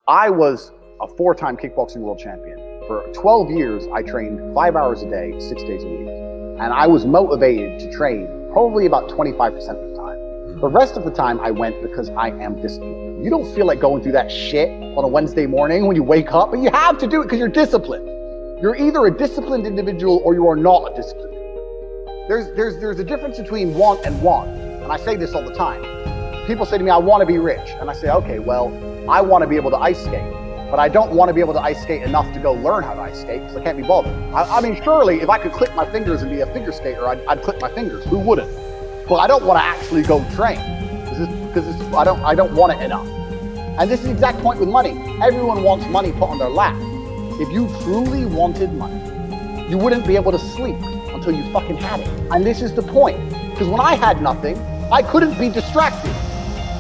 I was a 4-time kickboxing world champion. For 12 years, I trained 5 hours a day, 6 days a week. And I was motivated to train probably about 25% of the time. The rest of the time I went because I am disciplined. You don't feel like going through that shit on a Wednesday morning when you wake up, but you have to do it because you're disciplined. You're either a disciplined individual or you are not a disciplined. There's a difference between want and want. And I say this all the time. People say to me, I want to be rich. And I say, okay, well, I want to be able to ice skate. But I don't want to be able to ice skate enough to go learn how to ice skate because I can't be bothered. I mean, surely if I could click my fingers and be a figure skater, I'd click my fingers. Who wouldn't? But I don't want to actually go train because I don't want it enough. And this is the exact point with money. Everyone wants money put on their lap. If you truly wanted money, you wouldn't be able to sleep until you fucking had it. And this is the point. Because when I had nothing, I couldn't be distracted.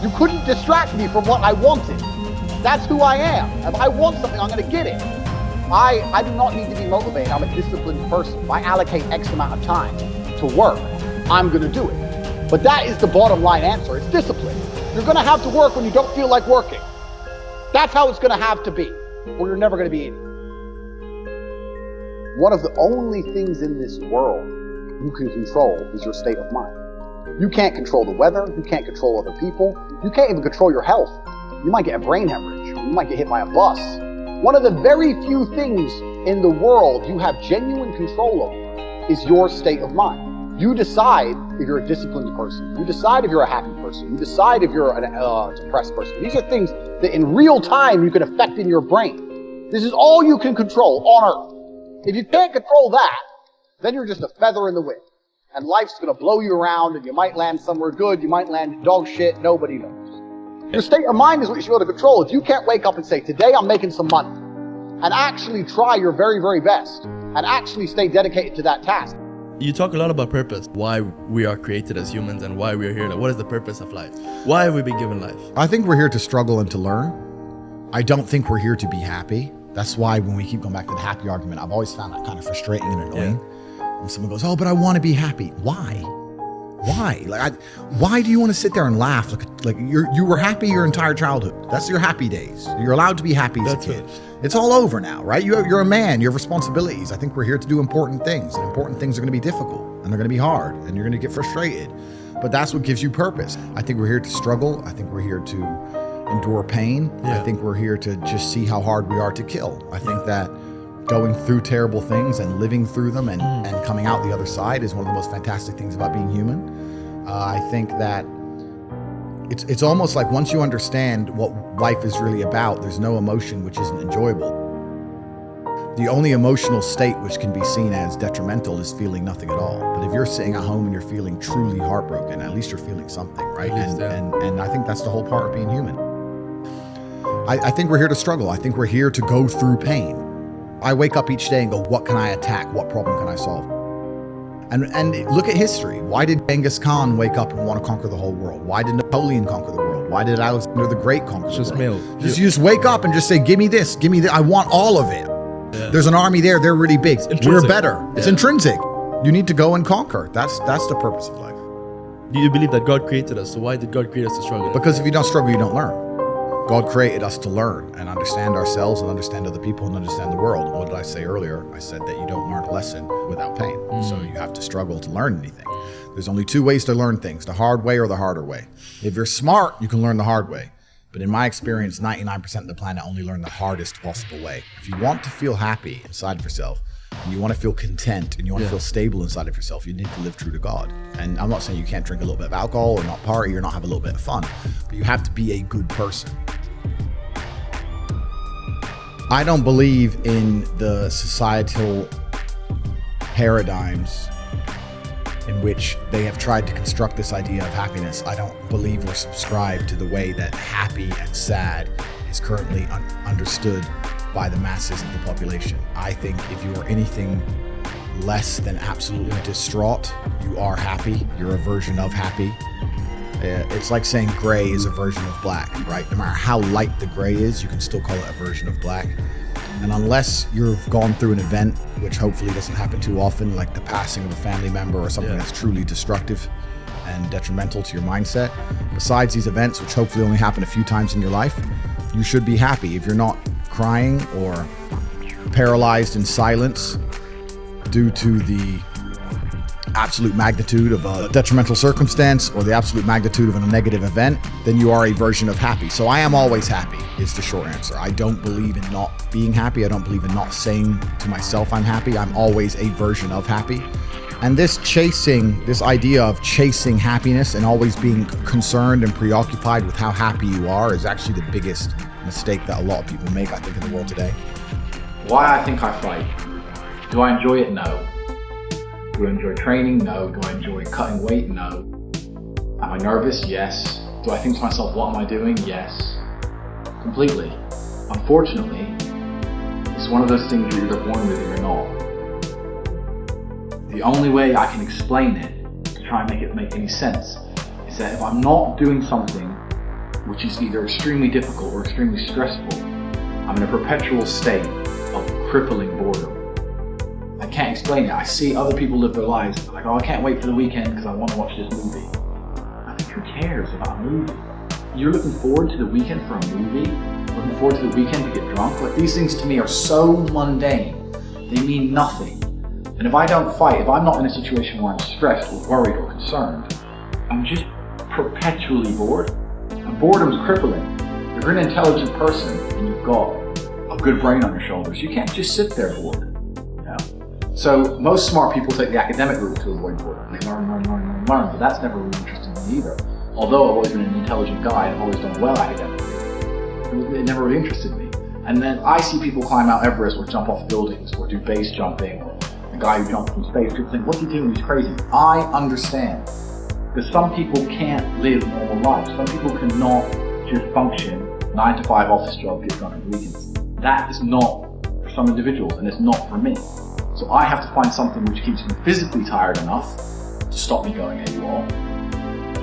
You couldn't distract me from what I wanted. That's who I am. If I want something, I'm going to get it. I do not need to be motivated. I'm a disciplined person. If I allocate X amount of time to work, I'm going to do it. But that is the bottom line answer. It's discipline. You're going to have to work when you don't feel like working. That's how it's going to have to be, or you're never going to be in it. One of the only things in this world you can control is your state of mind. You can't control the weather. You can't control other people. You can't even control your health. You might get a brain hemorrhage. You might get hit by a bus. One of the very few things in the world you have genuine control over is your state of mind. You decide if you're a disciplined person. You decide if you're a happy person. You decide if you're a depressed person. These are things that in real time you can affect in your brain. This is all you can control on Earth. If you can't control that, then you're just a feather in the wind. And life's going to blow you around and you might land somewhere good. You might land dog shit. Nobody knows. Your state of mind is what you should be able to control. If you can't wake up and say, today I'm making some money, and actually try your very, very best, and actually stay dedicated to that task. You talk a lot about purpose, why we are created as humans and why we're here. What is the purpose of life? Why have we been given life? I think we're here to struggle and to learn. I don't think we're here to be happy. That's why when we keep going back to the happy argument, I've always found that kind of frustrating and annoying. Yeah. When someone goes, oh, but I want to be happy. Why? Why? Why do you want to sit there and laugh? Like you were happy your entire childhood. That's your happy days. You're allowed to be happy as a kid. It's all over now, right? You're a man. You have responsibilities. I think we're here to do important things, and important things are going to be difficult, and they're going to be hard, and you're going to get frustrated. But that's what gives you purpose. I think we're here to struggle. I think we're here to endure pain. Yeah. I think we're here to just see how hard we are to kill. I think that going through terrible things and living through them and coming out the other side is one of the most fantastic things about being human. I think that it's almost like once you understand what life is really about, there's no emotion which isn't enjoyable. The only emotional state which can be seen as detrimental is feeling nothing at all. But if you're sitting at home and you're feeling truly heartbroken, at least you're feeling something, right? And I think that's the whole part of being human. I think we're here to struggle. I think we're here to go through pain. I wake up each day and go, what can I attack? What problem can I solve? And look at history. Why did Genghis Khan wake up and want to conquer the whole world? Why did Napoleon conquer the world? Why did Alexander the Great conquer the world? You just wake up and just say, give me this, give me that. I want all of it. Yeah. There's an army there. They're really big. We're better. It's intrinsic. You need to go and conquer. That's the purpose of life. Do you believe that God created us? So why did God create us to struggle? Because if you don't struggle, you don't learn. God created us to learn and understand ourselves and understand other people and understand the world. And what did I say earlier? I said that you don't learn a lesson without pain. So you have to struggle to learn anything. There's only two ways to learn things, the hard way or the harder way. If you're smart, you can learn the hard way. But in my experience, 99% of the planet only learn the hardest possible way. If you want to feel happy inside of yourself, and you want to feel content, and you want to feel stable inside of yourself, you need to live true to God. And I'm not saying you can't drink a little bit of alcohol or not party or not have a little bit of fun, but you have to be a good person. I don't believe in the societal paradigms in which they have tried to construct this idea of happiness. I don't believe or subscribe to the way that happy and sad is currently understood by the masses of the population. I think if you are anything less than absolutely distraught, you are happy. You're a version of happy. It's like saying gray is a version of black, right? No matter how light the gray is, you can still call it a version of black. And unless you've gone through an event, which hopefully doesn't happen too often, like the passing of a family member or something that's truly destructive and detrimental to your mindset, besides these events, which hopefully only happen a few times in your life, You should be happy. If you're not crying or paralyzed in silence due to the absolute magnitude of a detrimental circumstance or the absolute magnitude of a negative event, then you are a version of happy. So I am always happy is the short answer. I don't believe in not being happy. I don't believe in not saying to myself I'm happy. I'm always a version of happy. And this idea of chasing happiness and always being concerned and preoccupied with how happy you are is actually the biggest mistake that a lot of people make, I think, in the world today. Why I think I fight. Do I enjoy it? No. Do I enjoy training? No. Do I enjoy cutting weight? No. Am I nervous? Yes. Do I think to myself, what am I doing? Yes. Completely. Unfortunately, it's one of those things you're either born with or you're not. The only way I can explain it, to try and make it make any sense, is that if I'm not doing something which is either extremely difficult or extremely stressful, I'm in a perpetual state of crippling boredom. I can't explain it. I see other people live their lives like, oh, I can't wait for the weekend because I want to watch this movie. I think, who cares about a movie? You're looking forward to the weekend for a movie? Looking forward to the weekend to get drunk? Like, these things to me are so mundane. They mean nothing. And if I don't fight, if I'm not in a situation where I'm stressed or worried or concerned, I'm just perpetually bored. And boredom's crippling. If you're an intelligent person and you've got a good brain on your shoulders, you can't just sit there bored. So most smart people take the academic route to avoid boredom. They learn, but that's never really interested me either. Although I've always been an intelligent guy and I've always done well academically, it never really interested me. And then I see people climb Mount Everest or jump off buildings or do base jumping, or the guy who jumped from space. People think, what's he doing? He's crazy. I understand. Because some people can't live normal lives. Some people cannot just function 9 to 5 office job, get drunk on the weekends. That is not for some individuals, and it's not for me. So I have to find something which keeps me physically tired enough to stop me going AWOL,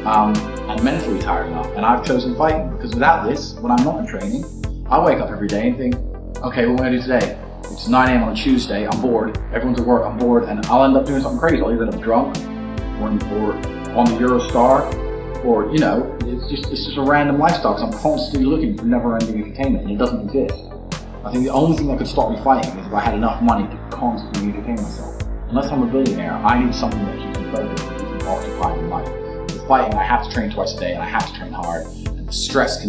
and mentally tired enough. And I've chosen fighting, because without this, when I'm not in training, I wake up every day and think, okay, what am I going to do today? It's 9 a.m. on a Tuesday, I'm bored, everyone's at work, I'm bored, and I'll end up doing something crazy. I'll either end up drunk, or on the Eurostar, or, you know, it's just a random lifestyle, because I'm constantly looking for never-ending entertainment, and it doesn't exist. I think the only thing that could stop me fighting is if I had enough money to constantly entertain myself. Unless I'm a billionaire, I need something that keeps me focused and keeps me occupied in life. With fighting, I have to train twice a day, and I have to train hard, and the stress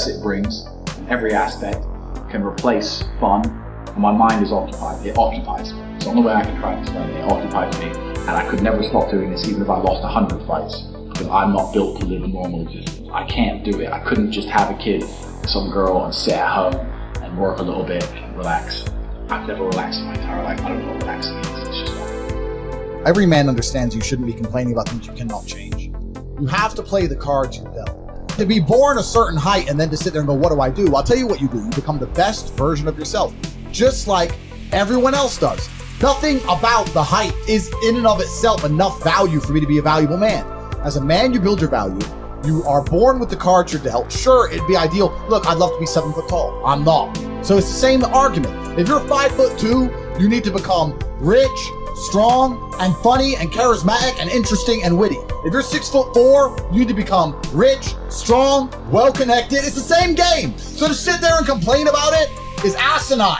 it brings in every aspect can replace fun, and my mind is occupied. It occupies me. It's the only way I can try and explain it. It occupies me, and I could never stop doing this even if I lost 100 fights, because I'm not built to live a normal existence. I can't do it. I couldn't just have a kid with some girl and sit at home and work a little bit and relax. I've never relaxed in my entire life. I don't know what relaxing is. It's just not. Every man understands you shouldn't be complaining about things you cannot change. You have to play the cards you dealt. To be born a certain height and then to sit there and go, what do I do? I'll tell you what you do. You become the best version of yourself, just like everyone else does. Nothing about the height is in and of itself enough value for me to be a valuable man. As a man, you build your value. You are born with the cards you're dealt. Sure, it'd be ideal. Look, I'd love to be 7 foot tall. I'm not. So it's the same argument. If you're 5'2", you need to become rich, strong, and funny, and charismatic, and interesting, and witty. If you're 6'4", you need to become rich, strong, well-connected. It's the same game. So to sit there and complain about it is asinine.